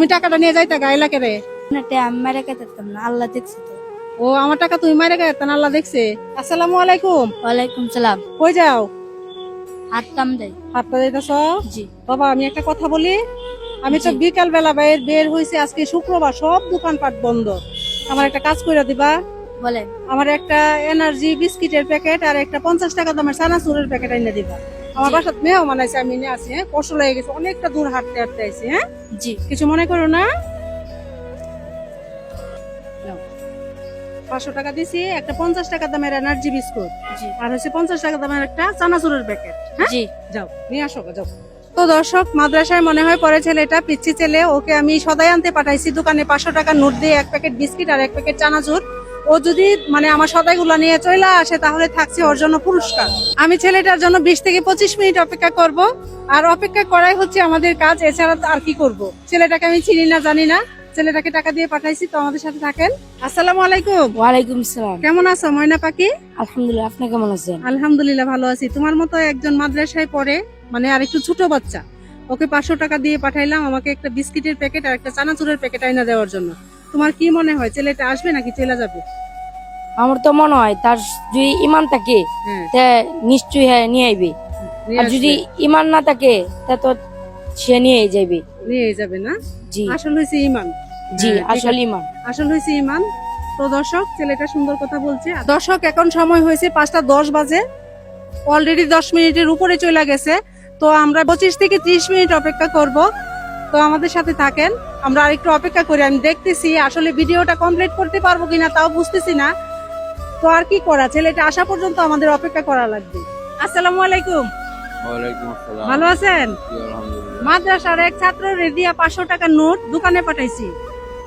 তুমি টাকাটা নিয়ে যাইতা গাইলা কে রে? আমি মারা খাইতাম না, আল্লাহ দেখছে তো। ও আমার টাকা তুমি মাইরে গাইতা না, আল্লাহ দেখছে। আসসালামু আলাইকুম। ওয়ালাইকুম সালাম। কই যাও? হাত কাম দেয়। হাতটা যাইতাছ? জি। বাবা আমি একটা কথা বলি, আমি তো জি। বিকাল বেলা বের হইছি, আজকে শুক্রবার সব দোকানপাট বন্ধ। আমার একটা কাজ কইরা দিবা? বলেন। আমার একটা এনার্জি বিস্কিটের প্যাকেট আর একটা 50 টাকা দামের চানাচুরের প্যাকেট এনে দিবা। আমার জি। বাসাত মেয়েও মানাইছে, আমি নিয়ে আসি। হ্যাঁ, কষ্ট লেগে গেছে, অনেকটা দূর হাঁটতে হাঁটতে আইছি। হ্যাঁ, জি। কিছু মনে করো না। 500 টাকা দিছি, একটা 50 টাকা দামের এনার্জি বিস্কুট জি। আর হচ্ছে 50 টাকা দামের একটা চানাচুরের প্যাকেট। হ্যাঁ, জি। যাও নিয়ে আসো, যাও। তো দর্শক, মাদ্রাসায় মনে হয় পরে ছেলেটা পিচ্ছি ছেলে, ওকে আমি সদাই আনতে পাঠাইছি দোকানে 500 টাকা নোট দিয়ে এক প্যাকেট বিস্কিট আর এক প্যাকেট চানাচুর। ও যদি মানে আমার সদাইগুলো নিয়ে চলে আসে তাহলে থাকছে ওর জন্য পুরস্কার। আমি ছেলেটার জন্য 20 থেকে 25 মিনিট অপেক্ষা করব, আর অপেক্ষা করাই হচ্ছে আমাদের কাজ, এছাড়া তো আর কি করব। ছেলেটাকে আমি চিনি না, জানি না, ছেলেটাকে টাকা দিয়ে পাঠাইছি। তো আমাদের সাথে থাকেন। আসসালামু আলাইকুম। ওয়ালাইকুম সালাম। কেমন আছো ময়না পাখি? আলহামদুলিল্লাহ, আপনি কেমন আছেন? আলহামদুলিল্লাহ ভালো আছি। তোমার মতো একজন মাদ্রাসায় পড়ে, মানে আর একটু ছোট বাচ্চা, ওকে 500 টাকা দিয়ে পাঠাইলাম আমাকে একটা বিস্কিটের প্যাকেট আর একটা চানাচুরের প্যাকেট আইনা দেওয়ার জন্য। তোমার কি মনে হয় ছেলেটা আসবে নাকি চলে যাবে? আমার তো মনে হয় তার যদি ইমান থাকে হ্যাঁ, তা নিশ্চয়ই হ্যাঁ নিয়ে আইবে, নিয়ে আর যদি আসবে। ইমান না থাকে তা তো সে নিয়ে যাবে। নিয়ে যাবে না? জি। আসল হয়েছে ইমান। জি, হ্যাঁ, ঠিক আসল আছে। ইমান। আসল হয়েছে ইমান। তো দর্শক, ছেলেটা সুন্দর কথা বলছে। দর্শক, এখন সময় হয়েছে 5টা 10 বাজে, অলরেডি 10 মিনিটের উপরে চলে গেছে। তো আমরা 25 থেকে 30 মিনিট অপেক্ষা করব। তো আমাদের সাথে থাকেন, আমরা আরেকটু অপেক্ষা করি। আমি দেখতেছি আসলে ভিডিওটা কমপ্লিট করতে পারবো কিনা তাও বুঝতেছি না। তো আর কি করা, ছেলেটা আসা পর্যন্ত আমাদের অপেক্ষা করা লাগবে। আসসালামু আলাইকুম। ওয়ালাইকুম আসসালাম। ভালো আছেন? জি, আলহামদুলিল্লাহ। মাদ্রাসার এক ছাত্র রেডিয়া 500 টাকা নোট দোকানে পাঠাইছি,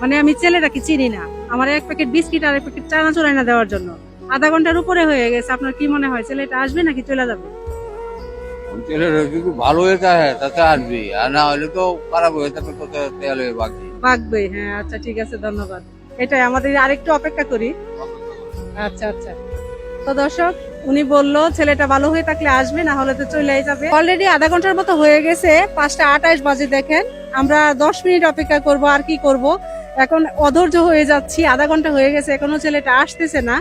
মানে আমি ছেলেটাকে চিনি না, আমার এক প্যাকেট বিস্কিট আর এক প্যাকেট চানাচুর এনে দেওয়ার জন্য। আধা ঘন্টার উপরে হয়ে গেছে। আপনার কি মনে হয় ছেলেটা আসবে নাকি চলে যাবে? ছেলের যদি ভালো হয়ে থাকে তাতে আসবি, আর না হলে তো খারাপ হয়ে থাকে তো তেল হয়ে বাকি। বাগবে? হ্যাঁ, আচ্ছা ঠিক আছে, ধন্যবাদ। এটাই আমাদের, আরেকটু অপেক্ষা করি। আচ্ছা আচ্ছা। তো দর্শক, উনি বললো ছেলেটা ভালো হয়ে থাকলে আসবে, না হলে তো চলেই যাবে। অলরেডি আধা ঘন্টার মতো হয়ে গেছে, 5টা 28 বাজে। দেখেন, আমরা 10 মিনিট অপেক্ষা করব, আর কি করব। এখন অধৈর্য হয়ে যাচ্ছি, আধা ঘন্টা হয়ে গেছে, এখনো ছেলেটা আসতেছে না।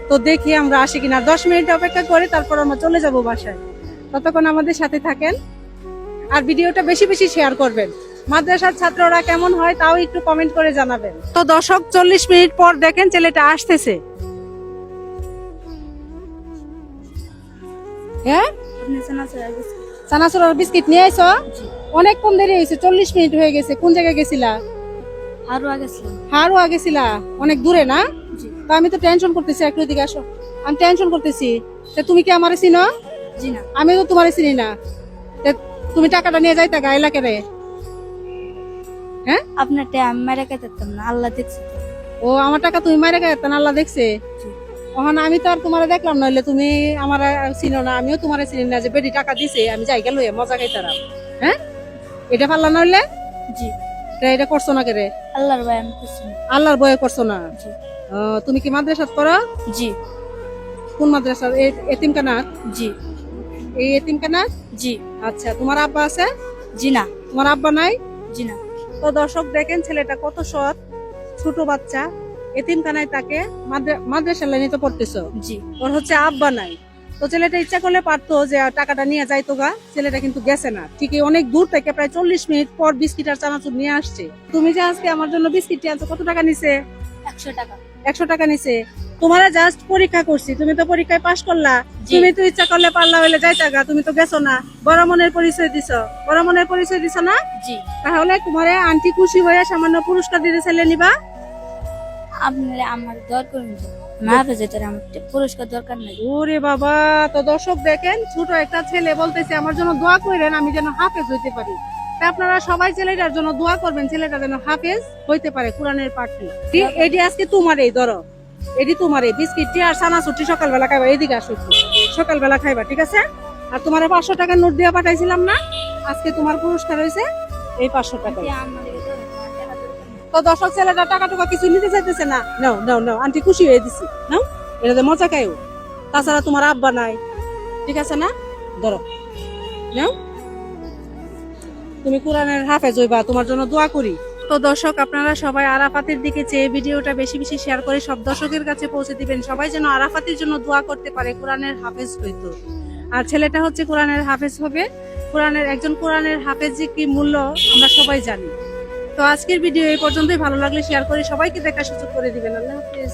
তো দেখি আমরা আসি কিনা। 10 মিনিট অপেক্ষা করে তারপর আমরা চলে যাব বাসায়। ততক্ষণ আমাদের সাথে থাকেন, আর ভিডিওটা বেশি বেশি শেয়ার করবেন। মাদ্রাসার ছাত্ররা কেমন হয় তাও একটু কমেন্ট করে জানাবেন। তো দর্শক, 40 মিনিট পর দেখেন ছেলেটা আসতেছে। হ্যাঁ, আপনি চানাচুর আর বিস্কুট? চানাচুর আর বিস্কিট নিয়ে আইছো? অনেক কম দেরি হয়েছে, 40 মিনিট হয়ে গেছে। কোন জায়গায় গেছিলা? আরো আগে ছিলাম। হারোয়া গেছিলা? অনেক দূরে না? জি। তো আমি তো টেনশন করতেছি, একটু এদিকে আসো। আমি টেনশন করতেছি। তা তুমি কি আমারে চিনো? জি না। আমি তো তোমারে চিনি না। তা তুমি টাকাটা নিয়ে যাইতা গাইলা কে রে? হ্যাঁ, আপনার আমি মারা খাইতাম না, আল্লাহ দেখছে তো। ও আমার টাকা তুমি মাইরে গাইতা না, আল্লাহ দেখছে। জি। ওখানে আমি তো আর তোমারে দেখলাম না, হইলে তুমি আমার চিনো না, আমিও তোমারে চিনি না যে বেটি টাকা দিছে আমি যাই গেল মজা খাইতারাম। হ্যাঁ, এটা পারলা না হইলে? জি। তা এটা করছো না কে রে? আল্লাহর ভয় আমি করছি না। আল্লাহর ভয়ে করছো না? জি। তুমি কি মাদ্রাসাত পড়ো? জি। কোন মাদ্রাসা? এতিমখানা? জি। এই এতিমখানা? জি। আচ্ছা, তোমার আব্বা আছে? জি না। তোমার আব্বা নাই? জি না। তো দর্শক দেখেন, ছেলেটা কত সৎ, ছোট বাচ্চা, এতিমখানায় তাকে মাদ্রাসা লাইনে তো পড়তেছো। জি। ওর হচ্ছে আব্বা নাই। তো ছেলেটা ইচ্ছা করলে পারতো যে টাকাটা নিয়ে যাইতো গা, ছেলেটা কিন্তু গেছে না। ঠিকই অনেক দূর থেকে প্রায় 40 মিনিট পর বিস্কিট আর চানাচুর নিয়ে আসছে। তুমি যে আজকে আমার জন্য বিস্কিট আনছো, কত টাকা নিছে? 100 টাকা। 100 টাকা নিছে। তোমারা জাস্ট পরীক্ষা করছি, তুমি তো পরীক্ষায় পাশ করলা। জি। তুমি তো ইচ্ছা করলে পারলা হইলে যাইতা গা, তুমি তো গেছো না। বড় মনের পরিচয় দিছো, বড় মনের পরিচয় দিছো না? জি। তাহলে তোমারে আন্টি খুশি হয়ে সামান্য পুরস্কার দিতে চাইলে নিবা? আপনার আমার দরকার নেই, মা বেজার আমার পুরস্কার দরকার নাই। ওরে বাবা। তো দর্শক দেখেন, ছোট একটা ছেলে বলতেছে আমার জন্য দোয়া করেন, আমি যেন হাফেজ হইতে পারি। তা আপনারা সবাই ছেলেটার জন্য দোয়া করবেন, ছেলেটা যেন হাফেজ হইতে পারে, কোরআনের পাঠী। এটি আজকে তোমারই, ধরো এটি তোমারই বিস্কিটটি আর চানাচুরটি সকালবেলা খাইবা। এদিকে আসো, সকালবেলা খাইবা, ঠিক আছে? আর তোমার 500 টাকার নোট দিয়ে পাঠাইছিলাম না, আজকে তোমার পুরস্কার হয়েছে এই 500 টাকা। তো দর্শক, ছেলেটা টাকা টুকা কিছু নিতে চাইতেছে না। নাও নাও নাও, আন্টি খুশি হয়ে দিছি, নাও, এটাতে মজা খাইও। তাছাড়া তোমার আব্বা নাই, ঠিক আছে না? ধরো, নাও। তুমি কোরআনের হাফেজ হইবা, তোমার জন্য দোয়া করি। তো দর্শক আপনারা সবাই আরাফাতের দিকে চেয়ে ভিডিওটা বেশি বেশি শেয়ার করে সব দর্শকের কাছে পৌঁছে দিবেন, সবাই যেন আরাফাতের জন্য দোয়া করতে পারে, কোরআনের হাফেজ হইতো। আর ছেলেটা হচ্ছে কোরআনের হাফেজ হবে। একজন কোরআনের হাফেজ যে কি মূল্য আমরা সবাই জানি। তো আজকের ভিডিও এই পর্যন্তই, ভালো লাগলে শেয়ার করে সবাইকে দেখার সুযোগ করে দিবেন। আল্লাহ হাফেজ।